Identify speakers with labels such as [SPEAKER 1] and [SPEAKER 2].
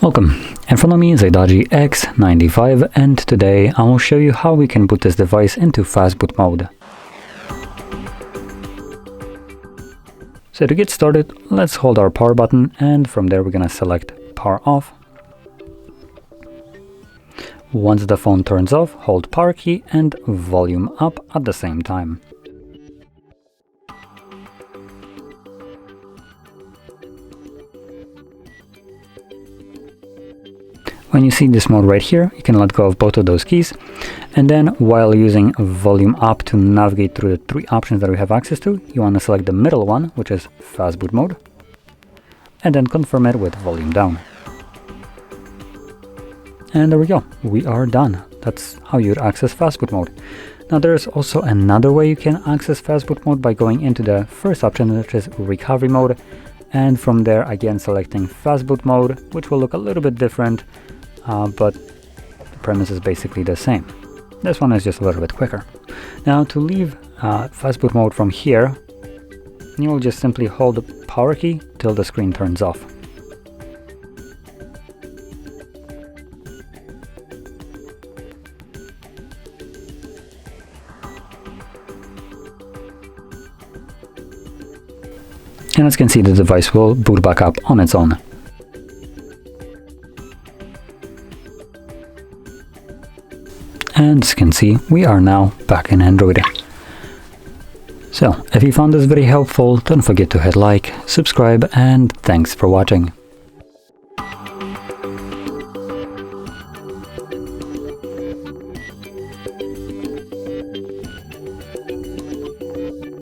[SPEAKER 1] Welcome, in front of me is a DOOGEE X95 and today I will show you how we can boot this device into Fastboot mode. So to get started, let's hold our power button and from there we're gonna select power off. Once the phone turns off, hold power key and volume up at the same time. When you see this mode right here, you can let go of both of those keys, and then while using volume up to navigate through the three options that we have access to, you want to select the middle one, which is Fastboot Mode, and then confirm it with volume down. And there we go, we are done. That's how you'd access Fastboot Mode. Now there's also another way you can access Fastboot Mode by going into the first option, which is Recovery Mode, and from there again selecting Fastboot Mode, which will look a little bit different. But the premise is basically the same. This one is just a little bit quicker. Now to leave Fastboot mode from here, you will just simply hold the power key till the screen turns off. And as you can see, the device will boot back up on its own. And as you can see, we are now back in Android. So, if you found this very helpful, don't forget to hit like, subscribe, and thanks for watching.